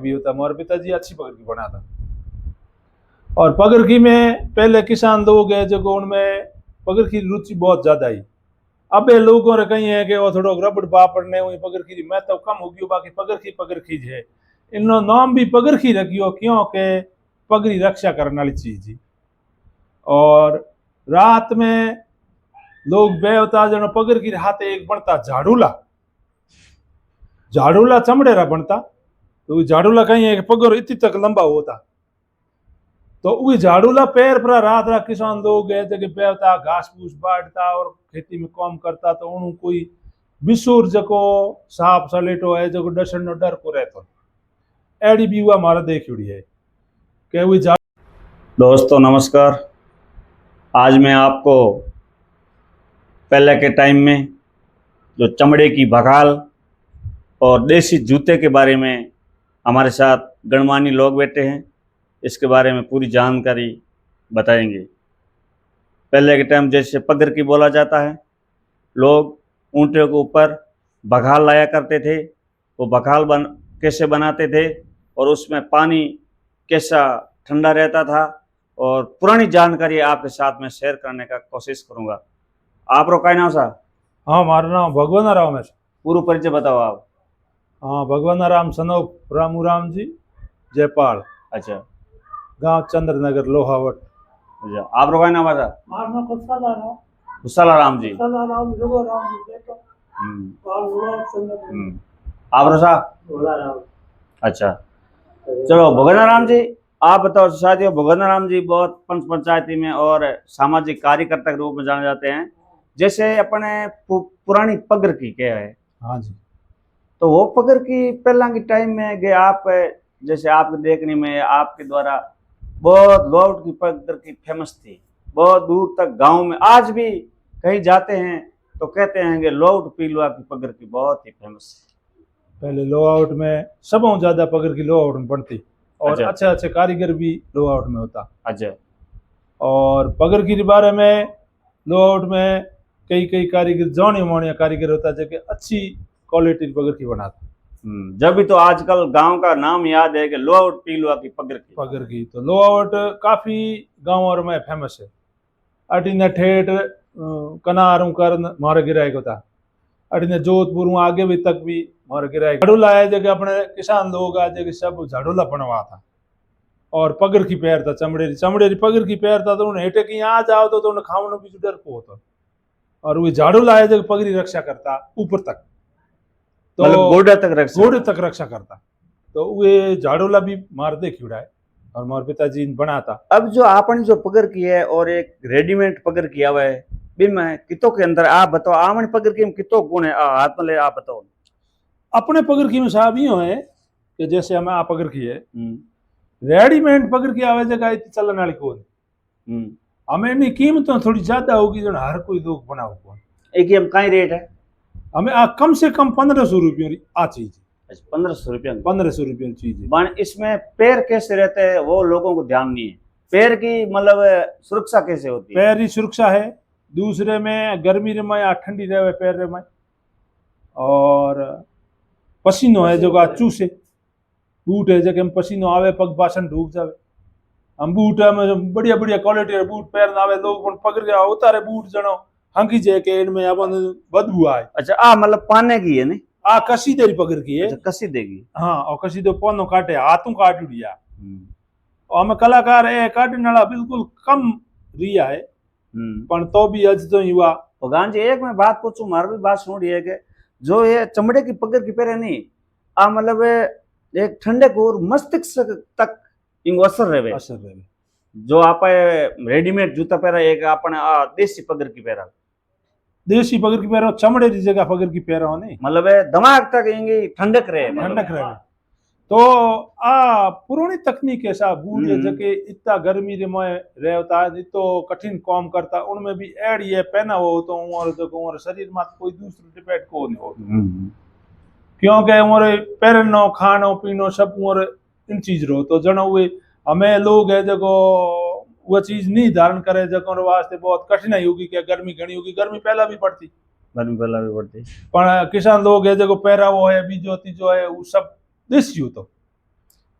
भी होता। हमारे पिताजी अच्छी पकड़ की बनाता। और पकड़ की में पहले किसान लोग है जो उनमें पकड़ की रुचि बहुत ज्यादा ही। अब ये लोगों ने कही है कि वो थोड़ा रबड़ बापड़ने हुई पकड़ की मैं तो कम होगी बाकी पकड़ खींच है। इन्हों नाम भी पकड़ की रखियो क्योंकि पगड़ी रक्षा करने वाली चीज ही। और रात में लोग बेवता जनो पकड़ की हाथे एक बनता झाड़ूला। झाड़ूला चमड़े रा बनता तो झाड़ूला कहीं है कि पगड़ इतनी तक लंबा होता। तो वही झाड़ूला पैर पर रात रात किसान लोग है जगह बेवता घास फूस बांटता और खेती में काम करता तो उन्होंने कोई विसूर जको सांप सलेटो है जो डसन नो डर को रहतो। एडी भी हुआ हमारा देखी है कि वही दोस्तों नमस्कार। आज मैं आपको पहले के टाइम में जो चमड़े की बघाल और देसी जूते के बारे में हमारे साथ गणमान्य लोग बैठे हैं, इसके बारे में पूरी जानकारी बताएंगे। पहले के टाइम जैसे पगड़ की बोला जाता है, लोग ऊँटों के ऊपर बघाल लाया करते थे। वो बघाल कैसे बनाते थे और उसमें पानी कैसा ठंडा रहता था और पुरानी जानकारी आपके साथ में शेयर करने का कोशिश करूंगा। आप रोका नाम सा? हाँ हमारा नाम भगवान राम है। पूरा परिचय बताओ आप। हाँ भगवान राम सनोप रामू राम जी जयपाल। अच्छा। गांव चंद्रनगर लोहावट। अच्छा, आप रोका नाम सा? गुस्साला राम जी। आप रोसा? अच्छा, चलो भगवान राम जी आप बताओ। साथियों, भगवान राम जी बहुत पंच पंचायती में और सामाजिक कार्यकर्ता के रूप में जाने जाते हैं। जैसे अपने पुरानी पगड़ की क्या है? हाँ जी। तो वो पगड़ की पहला की टाइम में गए आप, जैसे आपके देखने में आपके द्वारा बहुत लोट की पगड़ की फेमस थी, बहुत दूर तक गांव में आज भी कहीं जाते हैं तो कहते हैं कि लोट पीलुआ की पगड़ की बहुत ही फेमस है। पहले लो आउट में सब ज्यादा पकड़ की लो आउट में पड़ती और अच्छा। अच्छे अच्छे कारीगर भी लो आउट में होता। अच्छा। और पगड़ के बारे में लो आउट में कई कई कारीगर जाने मानिया कारीगर होता जो कि अच्छी क्वालिटी की पगड़ की बनाता। जब भी तो आजकल गांव का नाम याद है कि लो आउट पीलुआ की पगड़ की तो लो आउट काफी गाँव और में फेमस है। अटीने ठेठ कनारू कर मारे गिराए को था। अटीने जोधपुर आगे भी तक भी मारे गिराए झाड़ूला है जगह अपने किसान लोग आ जगह सब झाड़ूला बनवा था। और पगड़ की पैर था चमड़े पगड़ की पैर था तो उन्हें हेटे की यहाँ जाओ तो उन्हें खावनो भी डर को होता। और वो झाड़ू लाए जगह पगड़ी रक्षा करता ऊपर तक तो मतलब गोड़े तक रक्षा करता। तो वे झाड़ूला भी मार दे खिड़ाए और मार पिताजी बनाता। अब जो आपने जो पगड़ की है और एक रेडीमेड पगड़ किया हुआ है बिन कितों के अंदर आप बताओ आमन पगड़ की कितों गुण है हाथ में ले आप बताओ। अपने पगड़ की में साहब यो है कि जैसे हमें आप पगड़ की है रेडीमेड पगड़ की आवे जगह चलने वाली कौन हमें इनकी कीमत तो थोड़ी ज्यादा होगी जो हर कोई लोग बनाओ कौन। एक हम का रेट है? हमें कम से कम 1500 रुपये आ चीज। 1500 रुपया? 1500 रुपये चीज बन इसमें पैर कैसे रहते हैं वो लोगों को ध्यान नहीं है। पैर की मतलब सुरक्षा कैसे होती है? पैर की सुरक्षा है। दूसरे में गर्मी रे में या ठंडी रहे पैर रे में। और पसीनो है जो चूसे बूट है जगह में पसीनो आवे पग पासन ढूक जावे। हम बूट में बढ़िया बढ़िया क्वालिटी रे बूट पैर आवे लोग पकड़ के उतारे बूट जनो हंकी जे इनमें अपन बदबू आए। अच्छा मतलब पाने की है नहीं कसी देरी पकड़ की है। अच्छा, कसी देगी। हाँ और कसी दो पौनो काटे हाथों काट दिया। और हमें कलाकार है काटने वाला बिल्कुल कम रिया है पर तो भी अज तो युवा। भगवान जी एक मैं बात पूछूं मार भी बात सुन रही है कि जो ये चमड़े की पगड़ की पैर नहीं मतलब एक ठंडे को और मस्तिष्क तक इंगो असर रहे जो आप रेडीमेड जूता पहरा एक अपने देसी पगड़ की पहरा। देसी पगड़ की पैर चमड़े की जगह पगड़ की पैर नहीं मतलब दिमाग तक यही ठंडक रहे तो पुरानी तकनीक ऐसा बूढ़ जके इतना गर्मी रे में रहता इतो कठिन काम करता उनमें भी एड ये पहना हो तो और शरीर में कोई दूसरी डिपेंड को नहीं हो क्योंकि हमारे पैरनो खानो पीनो सब और इन चीज रो तो जनो हुए हमें लोग है जो वो चीज नहीं धारण करे जको वास्ते बहुत कठिनाई होगी क्या गर्मी घनी होगी। गर्मी पहला भी पड़ती पर किसान लोग है जो पैरा वो है बीजो तीजो है वो सब देसी हो तो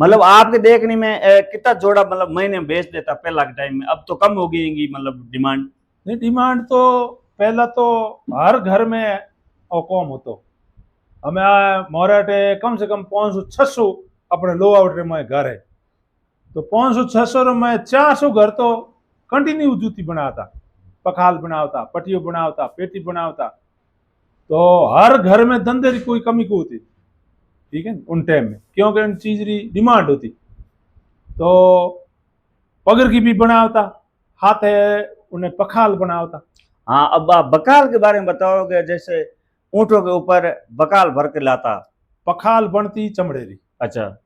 मतलब आपके देखने में कितना जोड़ा मतलब महीने में बेच देता पहला के टाइम में? अब तो कम हो गई मतलब डिमांड। नहीं, डिमांड तो पहला तो हर घर में और कम होतो। हमें मोराटे कम से कम 500-600 अपने लो आउट में घर है, तो 500-600 में 400 घर तो कंटिन्यू जूती बनाता, पखाल बनावता, पटियो बनावता, पेटी बनावता। तो हर घर में धंधे की कोई कमी को होती, ठीक है उन टाइम में, क्योंकि उन चीज की डिमांड होती। तो पगर की भी बनावता, हाथ है उन्हें पखाल बनावता। हाँ, अब आप बकाल के बारे में बताओगे? जैसे ऊँटों के ऊपर बकाल भर के लाता। पखाल बनती चमड़ेरी, अच्छा।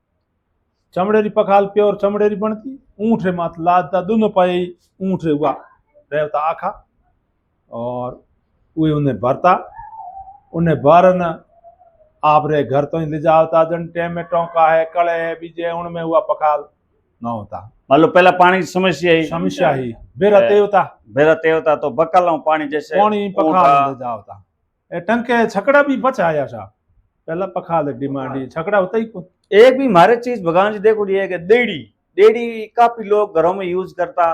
चमड़ेरी पखाल प्योर चमड़ेरी बनती, ऊँट रे मात लादता, दोनों पाई ऊँट रे हुआ रहता आखा, और वे उन्हें भरता, उन्हें भरन आप रे घर तो ही ले जावता। जन टाइम में टोंका है, कड़े है, बीजे उनमें हुआ पखाल ना होता। मतलब पहला पानी की समस्या ही समस्या ही बेरते होता, बेरते होता, तो बकालों पानी जैसे पानी ऊँट पखाल आ, ले जावता। ए टंके छकड़ा भी बचाया सा, पहला पखाल डिमांड ही छकड़ा होता ही कौन। एक भी हमारे चीज भगवान जी देखो रही है कि देड़ी देड़ी काफी लोग घरों में यूज करता,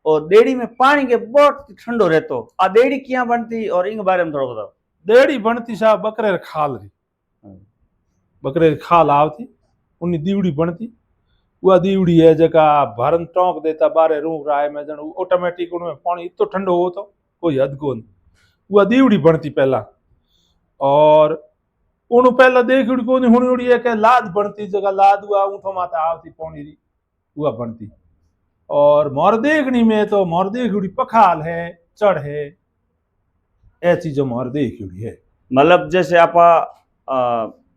और देड़ी में पानी के बहुत ठंडो रहतो। आ देड़ी क्या बनती और इन बारे में थोड़ा बताओ। देड़ी बनती सा बकरे रे खाल री, बकरे री खाल आवती, उन्नी दीवड़ी बनती। वह दीवड़ी है जका भरन टोंक देता बारे रूम राय में, जन ऑटोमेटिक उनमें पानी इतो ठंडो हो तो कोई हद को नहीं। वह दीवड़ी बनती पहला, और उन पहला देखड़ी को नहीं हुणी उड़ी है कि लाद बनती, जगह लाद हुआ ऊँटो माता आवती पानी री, वह बनती। और मोर देखनी में तो मोर देखड़ी पखाल है, चढ़ है, ए चीजों मोर देखड़ी है। मतलब जैसे आपा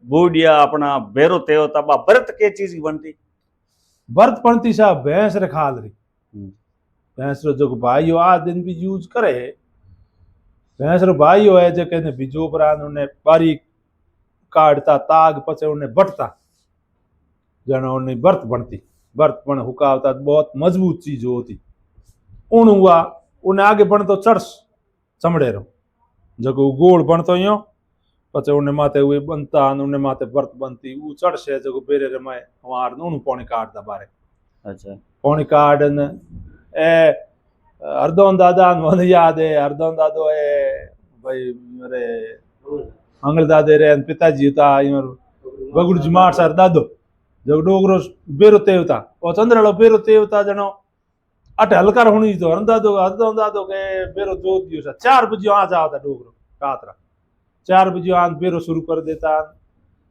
बूढ़िया अपना बेरो तेव तबा व्रत के चीज की बनती। बर्त बनती सा भैंस रे खाल री, भैंस रो जो भाई आज दिन भी यूज करे, भैंस रो भाई है जो कहने बीजो उपरांत उन्हें बारीक काटता ताग पचे उन्हें बटता, जन उन्हें बर्त बनती। बर्त बन हुकावता, बहुत मजबूत चीज होती। उन हुआ उन्हें आगे बन तो चढ़स चमड़े रो, जगो गोल बन तो यो पचे उन्हें माथे हुए बनता, उन्हें माथे बर्त बनती, वो चढ़स है जगो बेरे रे मैं हमार उन्हें पौने काटता बारे। अच्छा। पौने काटन ए हरदोन दादा मुझे याद है, हरदोन दादो है भाई मेरे मंगल दादे रे पिताजी था बगुड़ जुमार सर दादो, जब डोगरो बेरो तेवता और चंद्रलो बेरो तेवता जनो अट हल्का होनी तो हरदोन दादो के बेरो जोत दियो सा 4 बजे आ जाता डोगरो रात रा 4 बजे आ बेरो शुरू कर देता,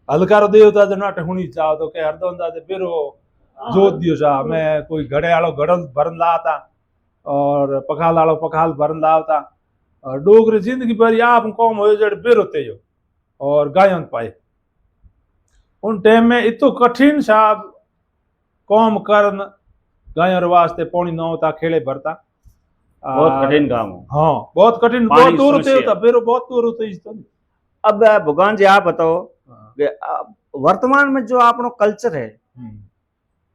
हल्का रो देवता जनो अट होनी चाहो तो के हरदोन दादे बेरो जोत दियो सा। मैं कोई घड़े आलो घड़ल भरन लाता, और पखाल आलो पखाल भरन लावता, और डोगरे जिंदगी भर आप कौम हो जड़ बेरो तेयो और गायन पाए। उन टाइम में इतो कठिन साहब कौम करन गायन वास्ते पानी न होता, खेले भरता, बहुत कठिन काम हो। हाँ बहुत कठिन, पानी बहुत की दूर समस्या। होता बेरो, बहुत दूर होता इस अब भगवान जी आप बताओ कि वर्तमान में जो आपनो कल्चर है,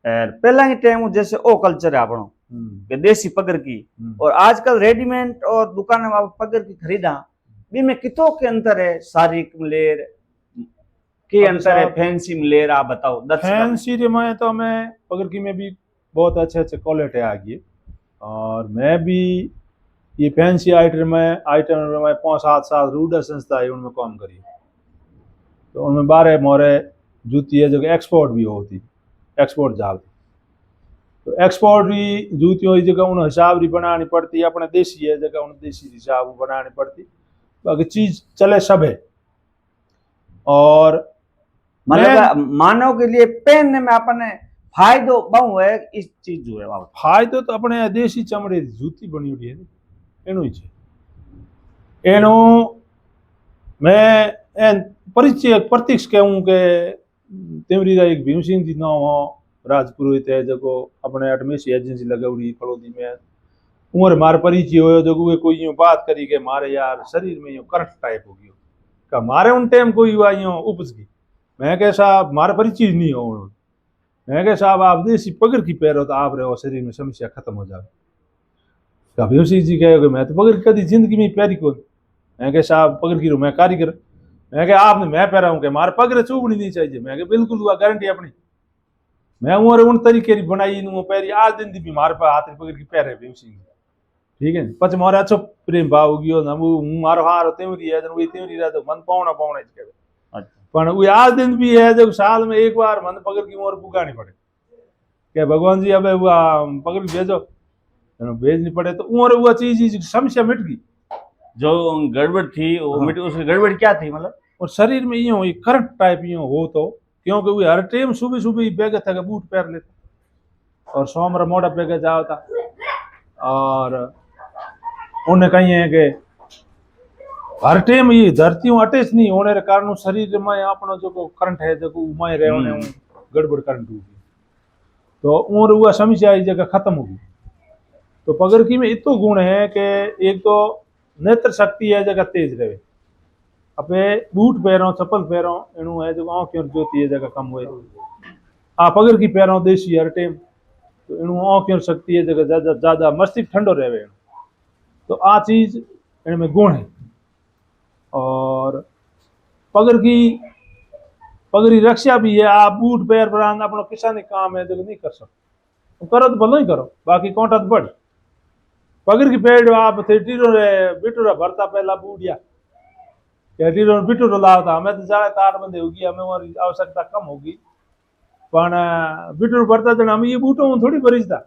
पहला के टाइम जैसे ओ कल्चर है आपनो कि देसी पगर की, और आजकल रेडीमेड और दुकान में आप पगर की खरीदा, बी में कितो के अंतर है? शारीरिक मलेर के अंतर है, फैंसी मलेर आप बताओ। फैंसी रे मैं तो मैं पगर की में भी बहुत अच्छे अच्छे क्वालिटी आ गई, और मैं भी ये फैंसी आइटम में 5-7 साल रूडा संस्था है उनमें काम करी, तो उनमें 12 मोरे जूती है जो एक्सपोर्ट भी होती, एक्सपोर्ट जाती। तो एक्सपोर्ट भी जूतियों की जगह उन हिसाब री बनानी पड़ती, अपने देसी है जगह उन देसी हिसाब बनानी पड़ती, बाकी चीज चले सब है। और मतलब मानव के लिए पहनने में अपने फायदो बहु है इस चीज जो है। फायदो तो अपने देसी चमड़े जूती बनी हुई है एनु ही एनु मैं परिचय प्रतीक्ष कहूँ के तेमरी एक भीम सिंह जी नाम हो राजपुरोहित है जो अपने अटमेसी एजेंसी लगौड़ी फलोदी में उमर मार परिचय हो जो वे कोई यूं बात करी के मारे यार शरीर में यूं करंट टाइप हो गयो का मारे उन टाइम कोई हुआ यूं उपज गई। मैं कह साहब मारा परिचय नहीं हो, मैं कह साहब आप देसी पगर की पैरो तो आप रहो शरीर में समस्या खत्म हो जाए। भीम सिंह जी कहे मैं तो पगर कभी जिंदगी में पैरी कौन, मैं कह साहब पगर की रू मैं कारीगर, मैं कह आपने मैं पैरा हूँ कि मारे पगर चूबनी नहीं चाहिए, मैं कह बिल्कुल हुआ गारंटी अपनी, मैं उन उन तरीके री बनाई नु पैरी आज दिन दी बीमार पर हाथ पकड़ के पैर है बेउसी ठीक है पछ मोरे अच्छो प्रेम भाव हो गयो ना वो मारो हार तेवरी है वो तेवरी रह तो मन पावना पावना ज के अच्छा पण वो आज दिन भी है जब साल में एक बार मन पकड़ की मोर पुगानी पड़े के भगवान जी अब वो पकड़ के भेजो भेजनी पड़े तो उम्र वो चीज समस्या मिट गई जो गड़बड़ थी वो हाँ। मिट उसकी गड़बड़ क्या थी मतलब और शरीर में यूं करंट टाइप यूं हो तो क्योंकि वो हर टाइम सुबह सुबह बेगे था बूट पैर लेता और सोमवार मोड़ा बेगे जाओ था और उन्हें कही है कि हर टाइम ये धरती अटैच नहीं होने के कारण शरीर में अपना जो करंट है जो उमाए रहे गड़बड़ करंट होगी तो उम्र हुआ समस्या इस जगह खत्म होगी तो पगरकी में इतो गुण है कि एक तो नेत्र शक्ति है जगह तेज रहे अपे बूट पैरों चप्पल पैरों एनु है जो आँख और ज्योति है जगह कम हुए आ पगरकी पैरों देसी हर टाइम तो एनु आँख और शक्ति है जगह ज्यादा ज्यादा मस्तिष्क ठंडो रहे तो आ चीज इनमें गुण है और पगरी रक्षा भी है आप बूट पैर प्रांग अपना किसानी काम है जो नहीं कर सकते करो तो भलो ही करो बाकी कोटा तो बढ़ पगर की पेड़ आप थे टीरो रे बिटूरा भरता पहला बूढ़िया क्या टीरो बिटूरो लाता हमें तो जाए तार बंदे होगी हमें हमारी आवश्यकता कम होगी पण बिटूरो भरता जन हम ये बूटों में थोड़ी भरीजता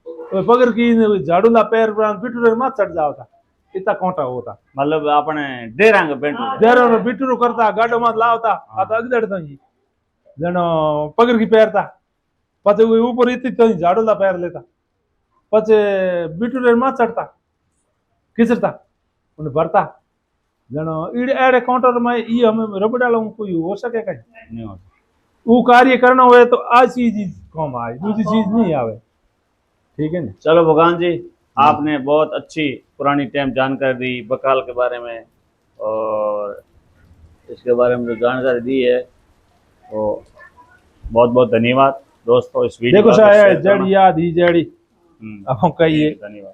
तो पगर की झाड़ूला पैर प्रांग बिटूरो मत चढ़ जाओ था इतना कोटा होता मतलब आपने डेरांग बेंटू डेरो बिटूरो करता गाडो मत लावता आ तो अगदड़ तो ही जनो पगर की पैरता पचे ऊपर इतनी तो झाड़ूला पैर लेता पचे बिटूरे में चढ़ता खिचड़ता उन्हें भरता जनो इड़े एड़े काउंटर में ये हमें रब डालो कोई हो सके कहीं नहीं हो वो कार्य करना हुए तो आज चीज कम आए दूसरी चीज नहीं आवे ठीक है ना चलो भगवान जी आपने बहुत अच्छी पुरानी टाइम जानकारी दी बकाल के बारे में और इसके बारे में जो जानकारी दी है वो बहुत बहुत धन्यवाद दोस्तों इस वीडियो देखो साहब जड़ याद ही जड़ी अब हम कहिए धन्यवाद।